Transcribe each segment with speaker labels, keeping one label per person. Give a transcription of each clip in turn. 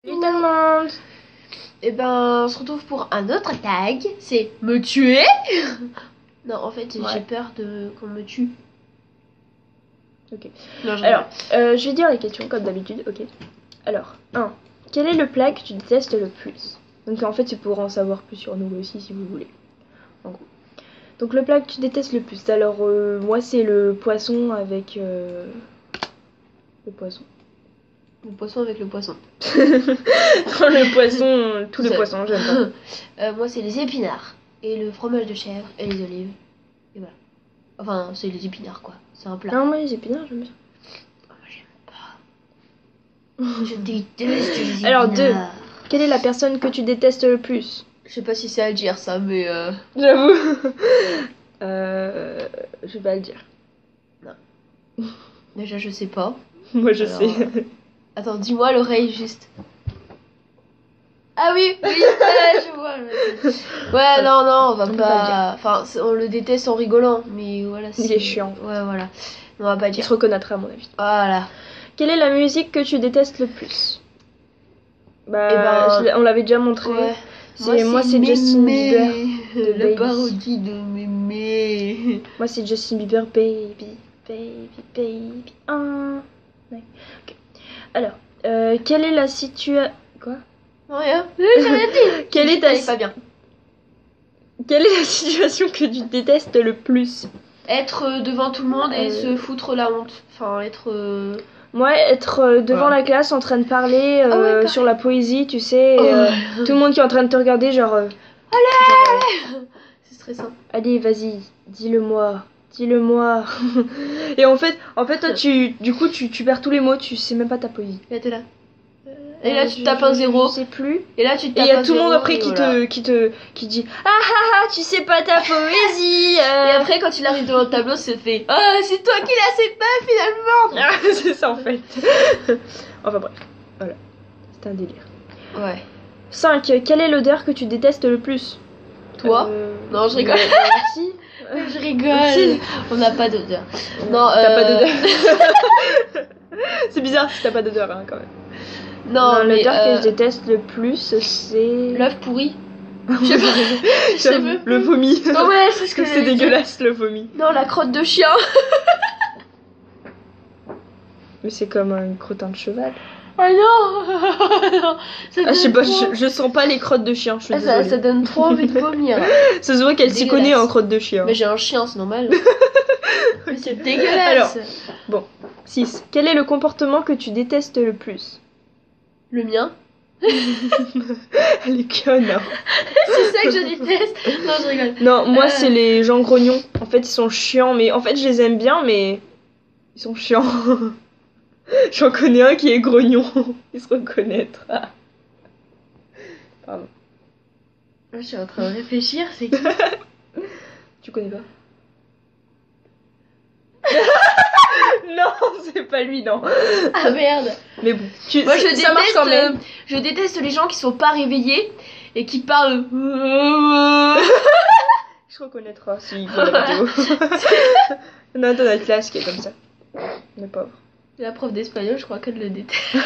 Speaker 1: Salut tout le monde.
Speaker 2: Et ben, on se retrouve pour un autre tag. C'est me tuer. Non, en fait,
Speaker 1: Ouais.
Speaker 2: j'ai peur de qu'on me tue.
Speaker 1: Ok.
Speaker 2: Non, je
Speaker 1: Alors, je vais dire les questions comme d'habitude. Ok. Alors, 1. Quel est le plat que tu détestes le plus? Donc en fait, c'est pour en savoir plus sur nous aussi, si vous voulez. En gros. Donc le plat que tu détestes le plus. Alors, moi, c'est le poisson avec le poisson.
Speaker 2: Le poisson avec le poisson.
Speaker 1: Le poisson, tous les
Speaker 2: Ça.
Speaker 1: poissons, j'aime pas.
Speaker 2: Moi, c'est les épinards et le fromage de chèvre et les olives. Et voilà. Enfin, c'est les épinards quoi. C'est un plat.
Speaker 1: Non, moi les épinards, j'aime bien.
Speaker 2: Oh, j'aime pas. Je déteste les épinards.
Speaker 1: Alors, 2. Quelle est la personne que tu détestes le plus?
Speaker 2: Je sais pas si c'est à dire ça, mais
Speaker 1: J'avoue. Je vais pas le dire.
Speaker 2: déjà je sais pas.
Speaker 1: Moi je
Speaker 2: Alors,
Speaker 1: sais.
Speaker 2: Attends, dis-moi à l'oreille juste. Ah oui, je vois. Ouais, non, on va
Speaker 1: peut
Speaker 2: pas.
Speaker 1: pas
Speaker 2: Enfin, on le déteste en rigolant, mais voilà.
Speaker 1: Il est chiant.
Speaker 2: Ouais, voilà. On va pas
Speaker 1: Tu
Speaker 2: dire.
Speaker 1: se reconnaîtra à mon avis.
Speaker 2: Voilà.
Speaker 1: Quelle est la musique que tu détestes le plus? Bah,
Speaker 2: Eh ben,
Speaker 1: on l'avait déjà montré.
Speaker 2: Ouais.
Speaker 1: Moi c'est Justin Bieber. de
Speaker 2: La
Speaker 1: Baby.
Speaker 2: parodie de Mémé.
Speaker 1: Moi c'est Justin Bieber, baby. Ah. Ouais. Ok. Alors, quelle est la situation... Quoi?
Speaker 2: Rien. J'ai rien dit.
Speaker 1: Quelle est ta...
Speaker 2: pas bien.
Speaker 1: Quelle est la situation que tu détestes le plus?
Speaker 2: Être devant tout le monde et se foutre la honte. Enfin, être.
Speaker 1: Moi, être devant
Speaker 2: Voilà.
Speaker 1: la classe en train de parler
Speaker 2: Ah ouais, pareil.
Speaker 1: sur la poésie, tu sais,
Speaker 2: Oh.
Speaker 1: tout le monde qui est en train de te regarder, genre,
Speaker 2: C'est stressant.
Speaker 1: allez, vas-y, dis-le-moi. Et en fait, toi, du coup, tu perds tous les mots, tu sais même pas ta poésie.
Speaker 2: Et t'es là. Et là, tu tapes un zéro.
Speaker 1: Je sais plus.
Speaker 2: Et là, tu
Speaker 1: Et
Speaker 2: tapes
Speaker 1: il y a
Speaker 2: un
Speaker 1: tout le
Speaker 2: zéro,
Speaker 1: monde après
Speaker 2: et
Speaker 1: qui
Speaker 2: voilà.
Speaker 1: dit ah, tu sais pas ta poésie.
Speaker 2: Et après, quand il arrive devant le tableau, c'est fait oh, c'est toi qui la sais pas finalement.
Speaker 1: C'est ça en fait. Enfin bref, voilà, c'est un délire.
Speaker 2: Ouais.
Speaker 1: 5. Quelle est l'odeur que tu détestes le plus?
Speaker 2: Toi Non, je rigole.
Speaker 1: Merci.
Speaker 2: Je rigole. On n'a pas d'odeur. Non,
Speaker 1: T'as pas d'odeur. C'est bizarre si t'as pas d'odeur hein, quand même.
Speaker 2: Non, mais
Speaker 1: l'odeur que je déteste le plus, c'est
Speaker 2: l'œuf pourri. Je sais pas. Je sais même
Speaker 1: le
Speaker 2: plus.
Speaker 1: vomi.
Speaker 2: Oh ouais, c'est ce que
Speaker 1: C'est
Speaker 2: j'allais dire.
Speaker 1: dégueulasse le vomi.
Speaker 2: Non, la crotte de chien.
Speaker 1: Mais c'est comme un crottin de cheval.
Speaker 2: Ah non. Non. Ça
Speaker 1: Ah, je sais
Speaker 2: donne
Speaker 1: pas,
Speaker 2: trop-
Speaker 1: je sens pas les crottes de chien, je suis désolée.
Speaker 2: ça donne trop envie de vomir.
Speaker 1: Ça se voit qu'elle s'y connaît
Speaker 2: Dégueulasse.
Speaker 1: en crottes de chien.
Speaker 2: Mais j'ai un chien, c'est normal. Mais c'est dégueulasse.
Speaker 1: Alors. 6. Quel est le comportement que tu détestes le plus?
Speaker 2: Le mien.
Speaker 1: Elle est conne, hein.
Speaker 2: C'est ça que je déteste. Non, je rigole.
Speaker 1: Non, moi c'est les gens grognons. En fait, ils sont chiants, mais en fait, je les aime bien, mais ils sont chiants. J'en connais un qui est grognon. Il se reconnaîtra. Pardon.
Speaker 2: Je suis en train de réfléchir, c'est qui?
Speaker 1: Tu connais pas? Non, c'est pas lui, non.
Speaker 2: Ah merde.
Speaker 1: Mais bon,
Speaker 2: Moi,
Speaker 1: ça marche quand même.
Speaker 2: Je déteste les gens qui sont pas réveillés et qui parlent.
Speaker 1: Je reconnaîtra s'il voit la vidéo. On a un dans notre classe qui est comme ça. Le pauvre.
Speaker 2: La prof d'espagnol, je crois qu'elle le déteste.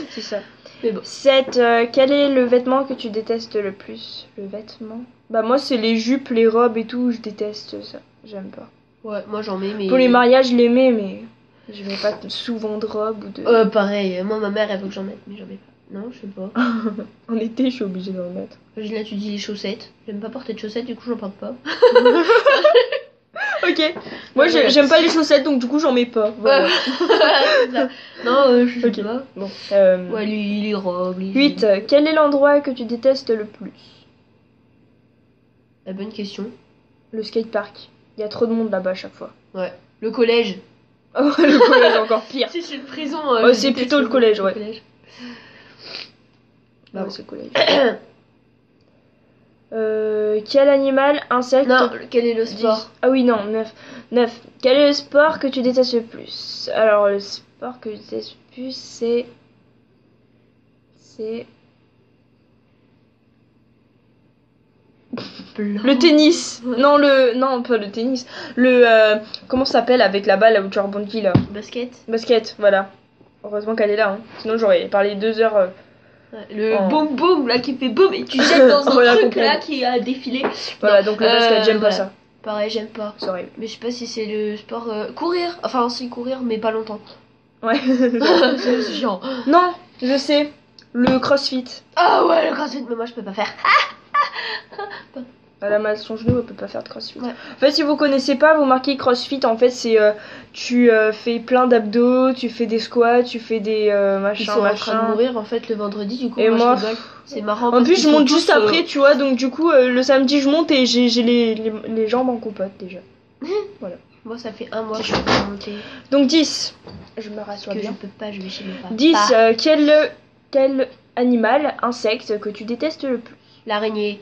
Speaker 1: C'est ça.
Speaker 2: Mais bon.
Speaker 1: 7. Quel est le vêtement que tu détestes le plus? Le vêtement? Bah moi c'est les jupes, les robes et tout, je déteste ça. J'aime pas.
Speaker 2: Ouais, moi j'en mets, mais.
Speaker 1: Pour les mariages, je les mets, mais je mets pas souvent de robe ou de...
Speaker 2: Pareil, moi ma mère elle veut que j'en mette, mais j'en mets pas. Non, je sais pas.
Speaker 1: En été, je suis obligée d'en mettre.
Speaker 2: Là tu dis les chaussettes. J'aime pas porter de chaussettes, du coup j'en porte pas.
Speaker 1: Ok. Moi
Speaker 2: Ouais.
Speaker 1: j'aime pas les chaussettes, donc du coup j'en mets pas. Voilà.
Speaker 2: C'est ça. Non, je sais
Speaker 1: Ok.
Speaker 2: pas.
Speaker 1: Bon.
Speaker 2: Ouais, les robes, les.
Speaker 1: 8. Quel est l'endroit que tu détestes le plus?
Speaker 2: La bonne question.
Speaker 1: Le skatepark. Il y a trop de monde là-bas à chaque fois.
Speaker 2: Ouais. Le collège.
Speaker 1: Oh, le collège encore pire.
Speaker 2: Si c'est une prison.
Speaker 1: Ouais, c'est plutôt le collège, ouais.
Speaker 2: Bah,
Speaker 1: Ouais, c'est le collège. Quel animal, insecte...
Speaker 2: Non, quel est le sport?
Speaker 1: Ah oui, non, 9. 9. Quel est le sport que tu détestes le plus? Alors, le sport que je déteste le plus, c'est... Le tennis. Non, non, pas le tennis. Comment ça s'appelle avec la balle là où tu rebondis là?
Speaker 2: Basket.
Speaker 1: Basket, voilà. Heureusement qu'elle est là, hein. Sinon j'aurais parlé 2 heures
Speaker 2: Le
Speaker 1: Oh.
Speaker 2: boum boum là qui fait boum et tu jettes dans un
Speaker 1: Voilà,
Speaker 2: truc là
Speaker 1: complètement.
Speaker 2: qui a défilé.
Speaker 1: Voilà,
Speaker 2: Non,
Speaker 1: donc le basket, j'aime
Speaker 2: voilà.
Speaker 1: pas ça.
Speaker 2: Pareil, j'aime pas.
Speaker 1: C'est horrible.
Speaker 2: Mais je sais pas si c'est le sport. Courir. Enfin, si courir, mais pas longtemps.
Speaker 1: Ouais.
Speaker 2: C'est chiant.
Speaker 1: Non, je sais. Le crossfit.
Speaker 2: Ah ouais, le crossfit, mais moi je peux pas faire.
Speaker 1: Elle a mal à son genou, elle peut pas faire de crossfit.
Speaker 2: Ouais.
Speaker 1: En fait, si vous connaissez pas, vous marquez crossfit. En fait, c'est tu fais plein d'abdos, tu fais des squats, tu fais des
Speaker 2: Ils
Speaker 1: machins,
Speaker 2: sont en train de
Speaker 1: machin.
Speaker 2: mourir en fait le vendredi, du coup.
Speaker 1: Et moi,
Speaker 2: je rigole. C'est marrant.
Speaker 1: En
Speaker 2: parce
Speaker 1: plus,
Speaker 2: qu'ils
Speaker 1: je monte
Speaker 2: sont
Speaker 1: juste
Speaker 2: tous,
Speaker 1: après, tu vois. Donc, du coup, le samedi, je monte et j'ai les jambes en compote déjà.
Speaker 2: Moi, ça fait un mois que je peux pas monter.
Speaker 1: Donc, 10. Je me rassois
Speaker 2: Que je
Speaker 1: bien.
Speaker 2: peux pas, je vais chez mes parents.
Speaker 1: 10. Quel animal, insecte que tu détestes le plus?
Speaker 2: L'araignée.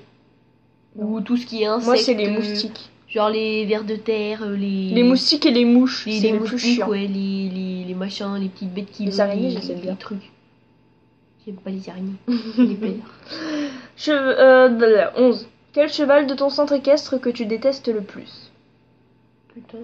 Speaker 2: Ou tout ce qui est insecte.
Speaker 1: Moi, c'est les moustiques.
Speaker 2: Genre les vers de terre, les.
Speaker 1: Les moustiques et les mouches, c'est
Speaker 2: Les
Speaker 1: les plus
Speaker 2: moustiques,
Speaker 1: chiants.
Speaker 2: ouais, les machins, les petites bêtes qui
Speaker 1: Les
Speaker 2: volent,
Speaker 1: araignées, je les aime bien.
Speaker 2: les trucs. J'aime pas les araignées. Les peurs.
Speaker 1: 11. Quel cheval de ton centre équestre que tu détestes le plus?
Speaker 2: Putain.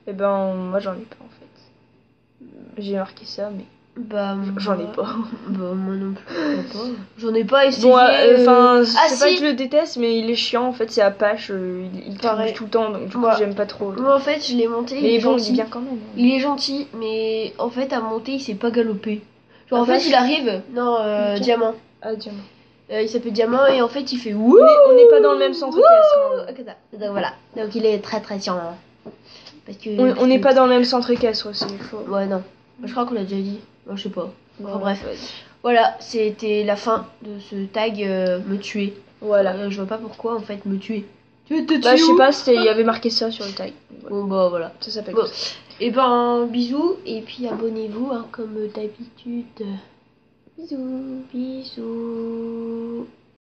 Speaker 1: Eh ben, moi j'en ai pas en fait. J'ai marqué ça, mais
Speaker 2: Bah,
Speaker 1: j'en ai
Speaker 2: moi-
Speaker 1: pas.
Speaker 2: Bah, moi non plus. Pourquoi pas. J'en ai pas essayé.
Speaker 1: Bon, enfin,
Speaker 2: Ah,
Speaker 1: c'est pas
Speaker 2: si.
Speaker 1: que je le déteste, mais il est chiant en fait, c'est Apache, il
Speaker 2: Pareil.
Speaker 1: bouge tout le temps, donc du coup
Speaker 2: Moi-
Speaker 1: j'aime pas trop.
Speaker 2: Moi, en fait, je l'ai monté.
Speaker 1: Mais
Speaker 2: il est
Speaker 1: bon, il
Speaker 2: gentil.
Speaker 1: est bien quand même. hein.
Speaker 2: Il est gentil, mais en fait, à monter, il sait pas galoper. Genre, en
Speaker 1: Apache
Speaker 2: fait, il arrive. Non,
Speaker 1: Ok.
Speaker 2: Diamant.
Speaker 1: Ah, diamant.
Speaker 2: Il s'appelle Diamant et en fait, il fait wouh.
Speaker 1: On n'est pas dans le même centre équestre. hein.
Speaker 2: Comme ça. Donc voilà. Donc il est très très chiant. Parce que.
Speaker 1: On n'est pas dans le même centre équestre, c'est faux.
Speaker 2: Ouais, non. Je crois qu'on l'a déjà dit. Non, je sais pas. Enfin,
Speaker 1: Ouais,
Speaker 2: bref.
Speaker 1: ouais.
Speaker 2: Voilà, c'était la fin de ce tag me tuer.
Speaker 1: Voilà.
Speaker 2: Je vois pas pourquoi en fait me tuer. Tu veux te tuer
Speaker 1: Bah, je sais
Speaker 2: où
Speaker 1: pas, il y avait marqué ça sur le tag. Ouais,
Speaker 2: Bon bah voilà.
Speaker 1: ça s'appelle
Speaker 2: Bon.
Speaker 1: comme ça.
Speaker 2: Et ben bisous et puis abonnez-vous hein, comme d'habitude. Bisous, bisous.